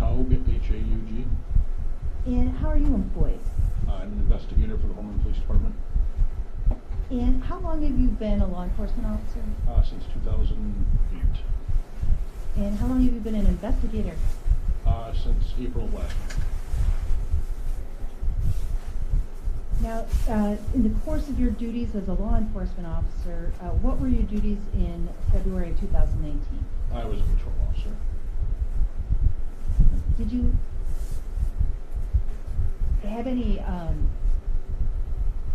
Haug, H-A-U-G. And how are you employed? I'm an investigator for the Holmen Police Department And how long have you been a law enforcement officer? since 2008. And how long have you been an investigator? Since April of last year. Now, in the course of your duties as a law enforcement officer, what were your duties in February of 2019? I was a patrol officer. Did you have any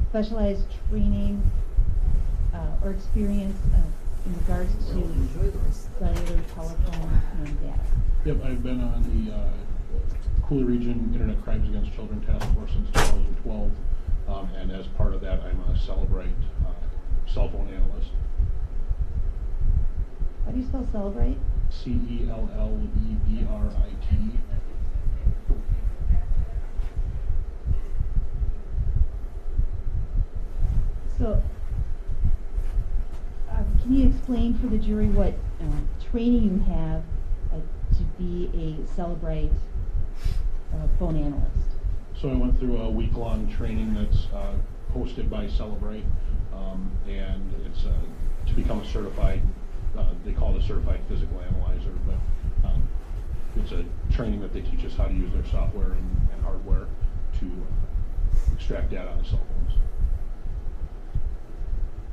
specialized training or experience in regards to cellular, telephone, and data? Yep, I've been on the Cooley Region Internet Crimes Against Children Task Force since 2012, and as part of that, I'm a Cellebrite cell phone analyst. How do you spell Cellebrite? Cellebrite. So, can you explain for the jury what training you have to be a Cellebrite phone analyst? So I went through a week-long training that's hosted by Cellebrite, and it's to become a certified, they call it a certified physical analyzer, but it's a training that they teach us how to use their software and hardware to extract data on cell phones.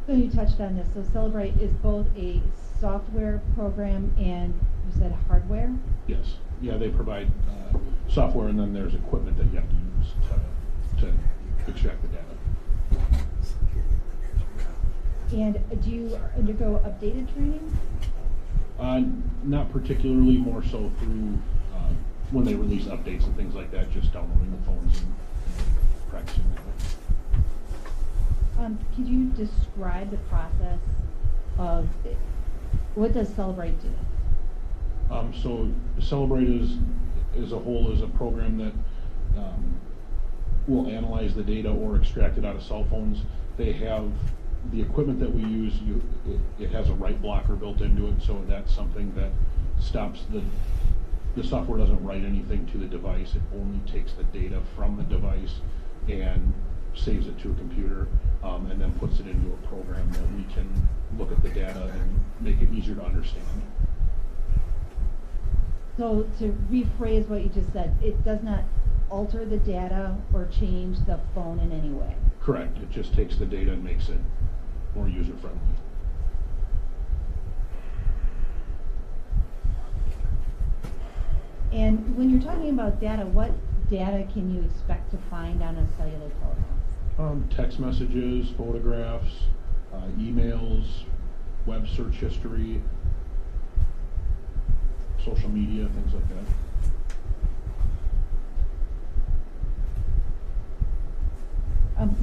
So you touched on this. So Cellebrite is both a software program and you said hardware? Yes. Yeah, they provide software, and then there's equipment that you have to use to extract the data. And do you undergo updated training? Not particularly, more so through when they release updates and things like that, just downloading the phones and practicing that way. Could you describe the process of what does Cellebrite do? So Cellebrite as a whole is a program that will analyze the data or extract it out of cell phones. They have the equipment that we use, it has a write blocker built into it, so that's something that stops the software doesn't write anything to the device. It only takes the data from the device and saves it to a computer, and then puts it into a program that we can look at the data and make it easier to understand. So to rephrase what you just said, it does not alter the data or change the phone in any way? Correct. It just takes the data and makes it more user-friendly. And when you're talking about data, what data can you expect to find on a cellular telephone? Text messages, photographs, emails, web search history, social media, things like that.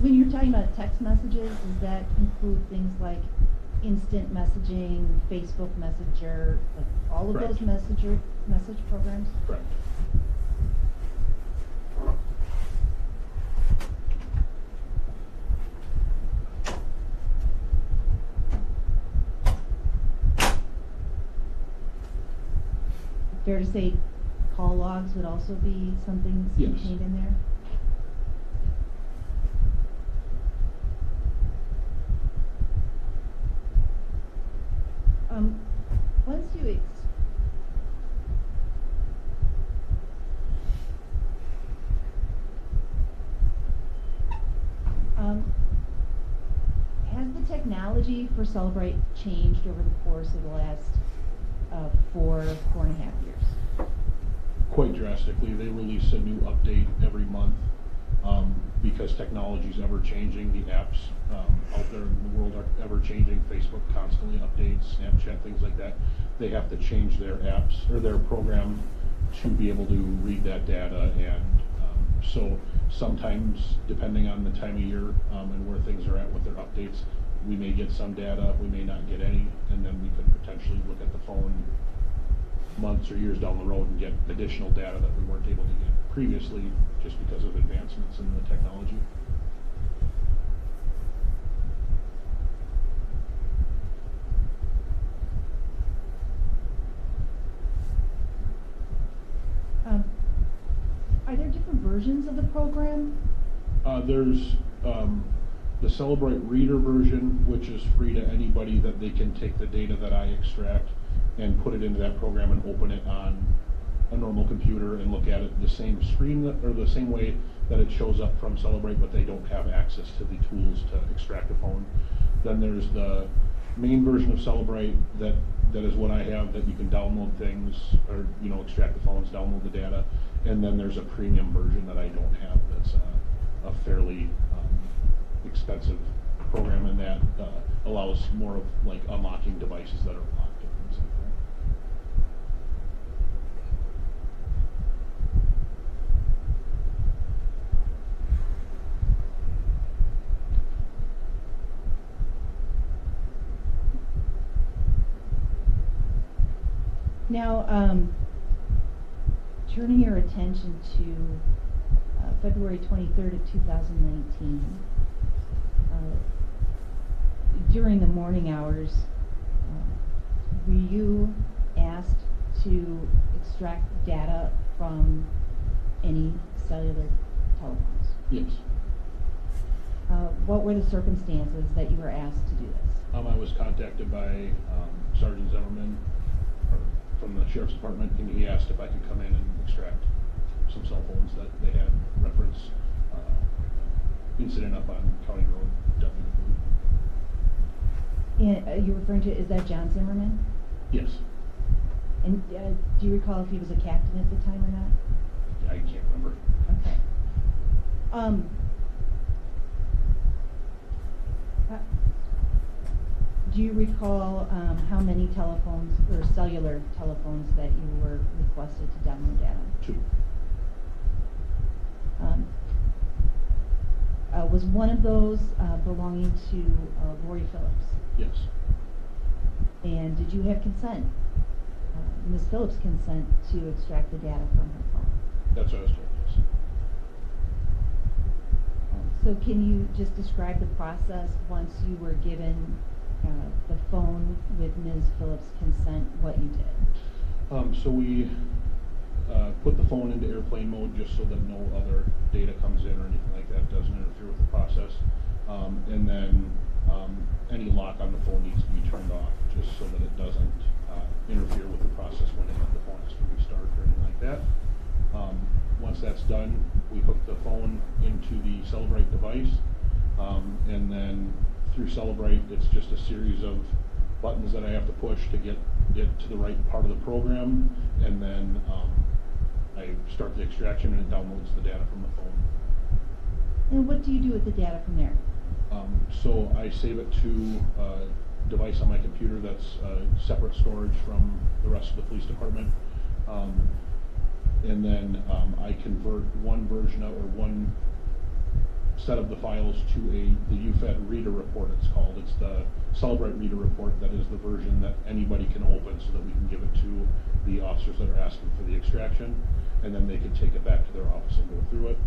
When you're talking about text messages, does that include things like instant messaging, Facebook Messenger, like all of Correct. those message programs? Correct. Fair to say call logs would also be something Yes. contained in there? Once you has the technology for Cellebrite changed over the course of the last 4.5 years? Quite drastically. They release a new update every month because technology is ever changing. The apps out there in the world are ever changing. Facebook constantly updates, Snapchat, things like that. They have to change their apps or their program to be able to read that data, and so sometimes, depending on the time of year and where things are at with their updates, we may get some data, we may not get any, and then we could potentially look at the phone months or years down the road and get additional data that we weren't able to get previously just because of advancements in the technology. versions of the program? There's the Cellebrite reader version, which is free to anybody, that they can take the data that I extract and put it into that program and open it on a normal computer and look at it the same screen or the same way that it shows up from Cellebrite, but they don't have access to the tools to extract a phone. Then there's the main version of Cellebrite that is what I have, that you can download things, or extract the phones, download the data. And then there's a premium version that I don't have, that's a fairly expensive program, and that allows more of like unlocking devices that are locked and things like that. Now, turning your attention to February 23rd of 2019, during the morning hours, were you asked to extract data from any cellular telephones? Yes. What were the circumstances that you were asked to do this? I was contacted by Sergeant Zimmerman from the Sheriff's Department, and he asked if I could come in and extract some cell phones that they had reference incident up on County Road W. And you're referring to, is that John Zimmerman? Yes. And do you recall if he was a captain at the time or not? I can't remember. Okay. Do you recall how many telephones or cellular telephones that you were requested to download data? 2. Was one of those belonging to Lori Phillips? Yes. And did you have consent, Ms. Phillips' consent, to extract the data from her phone? That's what I was told, yes. So can you just describe the process once you were given the phone with Ms. Phillips' consent, what you did? So we put the phone into airplane mode just so that no other data comes in or anything like that, doesn't interfere with the process. And then any lock on the phone needs to be turned off just so that it doesn't interfere with the process when the phone has to restart or anything like that. Once that's done, we hook the phone into the Cellebrite device, and then through Cellebrite, it's just a series of buttons that I have to push to get it to the right part of the program, and then I start the extraction and it downloads the data from the phone. And what do you do with the data from there? So I save it to a device on my computer that's separate storage from the rest of the police department. And then I convert one version of, or one set of the files to the UFED reader report, it's called. It's the Cellebrite reader report that is the version that anybody can open so that we can give it to the officers that are asking for the extraction, and then they can take it back to their office and go through it.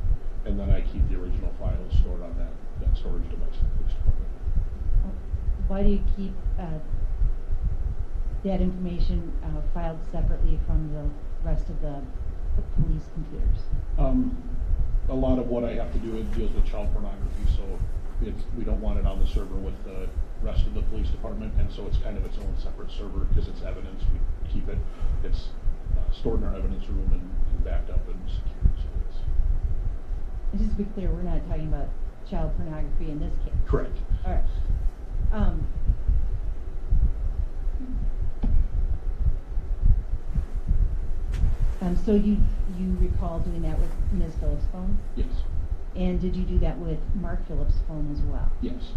And then I keep the original files stored on that storage device in the police department. Why do you keep that information filed separately from the rest of the police computers? A lot of what I have to do, it deals with child pornography, so we don't want it on the server with the rest of the police department, and so it's kind of its own separate server because it's evidence. We keep it, it's stored in our evidence room and backed up and secured. So it's. And just to be clear, we're not talking about child pornography in this case. Correct. All right. So you recall doing that with Ms. Phillips' phone? Yes. And did you do that with Mark Phillips' phone as well? Yes.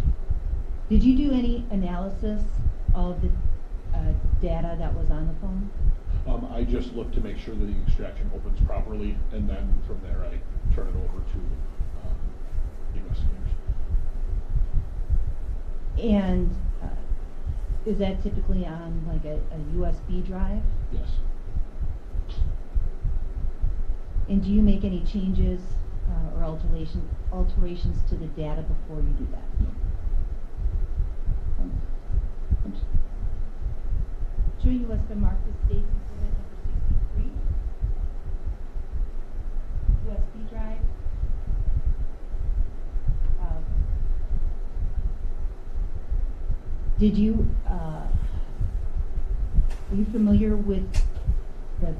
Did you do any analysis of the data that was on the phone? I just look to make sure that the extraction opens properly, and then from there I turn it over to investigators. And is that typically on like a USB drive? Yes. And do you make any changes or alterations to the data before you do that? No. Show you what's been marked as state exhibit number 63. USB drive Did you, are you familiar with the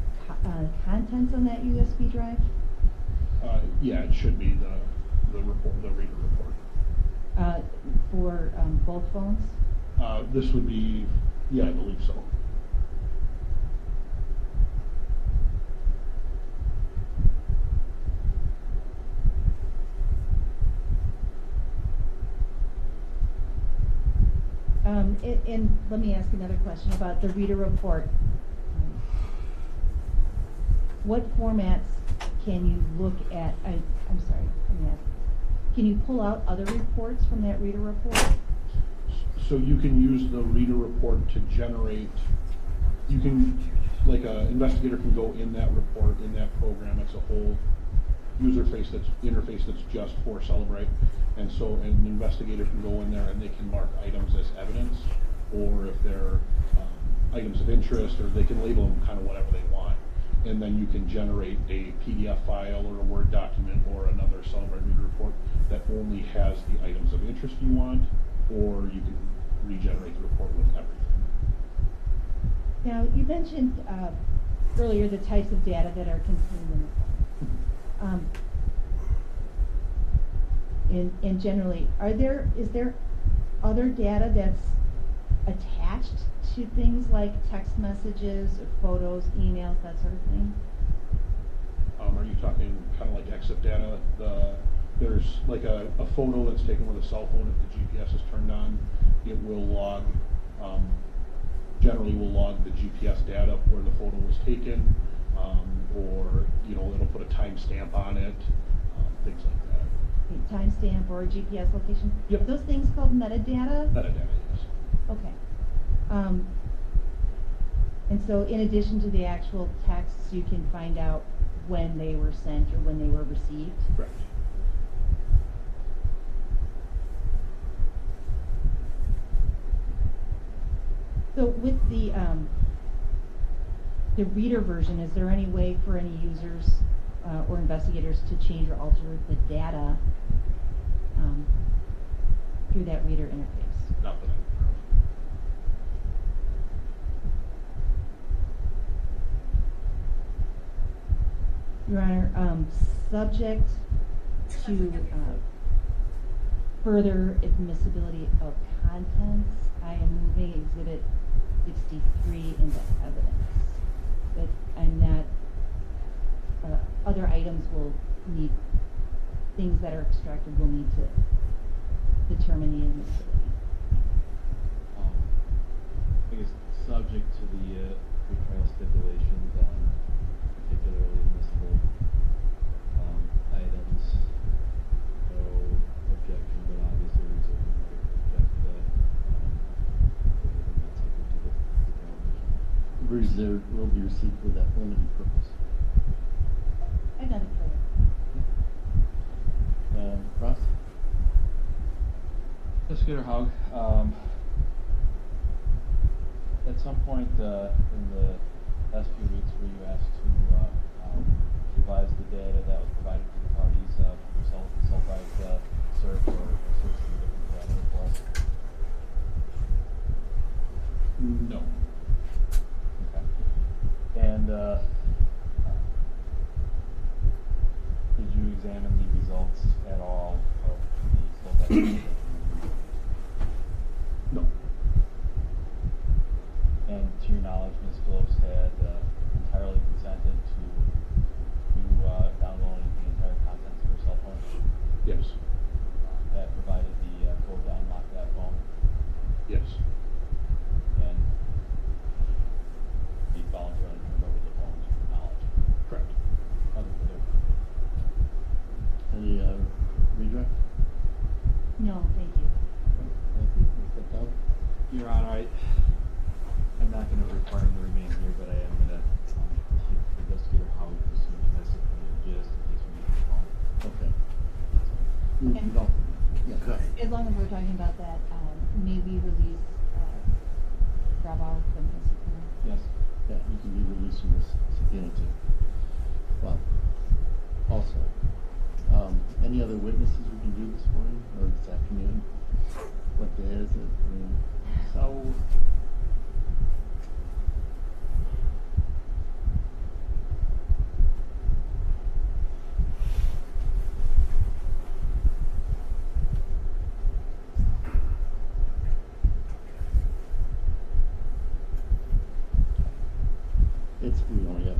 contents on that USB drive? Yeah, it should be the report, the reader report. For both phones? This would be, yeah, I believe so. And let me ask another question about the reader report. What formats can you look at? I'm sorry, let me ask. Can you pull out other reports from that reader report? So you can use the reader report to generate, you can, like an investigator can go in that report, in that program, it's a whole interface that's just for Cellebrite. And so an investigator can go in there and they can mark items as evidence, or if they're items of interest, or they can label them kind of whatever they want. And then you can generate a PDF file or a Word document or another Cellebrite reader report that only has the items of interest you want, or you can regenerate the report with everything. Now, you mentioned earlier the types of data that are contained in the phone. And generally, is there other data that's attached to things like text messages, or photos, emails, that sort of thing? Are you talking kind of like exif data? There's like a photo that's taken with a cell phone. If the GPS is turned on, it will log, generally will log the GPS data where the photo was taken, or it'll put a timestamp on it, things like that. Timestamp or a GPS location? Yep. Are those things called metadata? Metadata, yes. Okay. And so in addition to the actual texts, you can find out when they were sent or when they were received? Correct. So with the reader version, is there any way for any users or investigators to change or alter the data through that reader interface? Not that I'm Your Honor, subject to further admissibility of contents, I am moving Exhibit 63 into evidence. But I'm not, other items will need, things that are extracted will need to determine the admissibility. I guess subject to the pretrial stipulations on particularly admissible items, no objection, but obviously reserving the right to object that not subject to the determination. Reserved will be received for that limited purpose. I got it clear. Crosse? Investigator Haug, at some point in the last few weeks were you asked to revise the data that was provided to the parties for the Cellebrite search or search through different parameter for us? No. Okay. And did you examine the results at all of the Cellebrite? No. And to your knowledge, Ms. Phillips had entirely consented to you downloading the entire contents of her cell phone? Yes. That provided the code to unlock that phone? Yes. And he voluntarily turned over the phone to your knowledge? Correct. Other than Any redirect? No, thank you. Thank you. Step down. Your Honor, I'm not going to require him to remain here, but I am going to keep Investigator Howard proceed to discipline just in case we need to call him. Okay. Okay. No. Yeah, go ahead. As long as we're talking about that, may we release Bravo from his subpoena? Yes. Yeah, you can be released from this subpoena too. Well, also, any other witnesses we can do this morning or this afternoon? What day is it? So, We only have.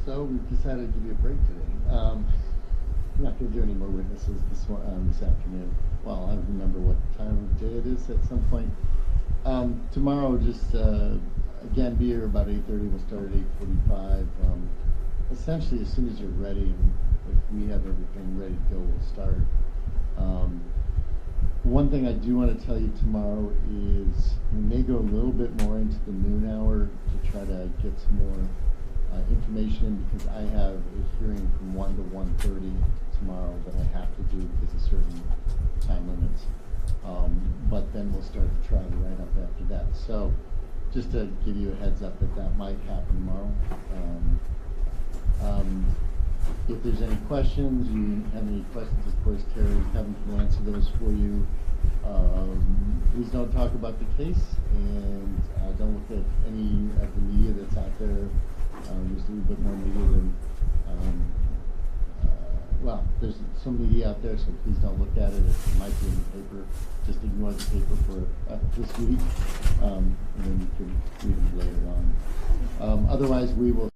So we've decided to give you a break today. I'm not going to do any more witnesses this afternoon. Well, I don't remember what time of day it is at some point. Tomorrow, just again, be here about 8:30. We'll start at 8:45. Essentially, as soon as you're ready, and if we have everything ready to go, we'll start. One thing I do want to tell you tomorrow is we may go a little bit more into the noon hour to try to get some more information because I have a hearing from 1 to 1:30 tomorrow that I have to do because of certain time limits. But then we'll start the trial right up after that. So just to give you a heads up that might happen tomorrow. If there's any questions, you have any questions, of course, Terry, Kevin can answer those for you. Please don't talk about the case and don't look at any of the media that's out there. There's a little bit more media than, well, there's some media out there, so please don't look at it. It might be in the paper. Just ignore the paper for this week, and then you can read it later on. Otherwise, we will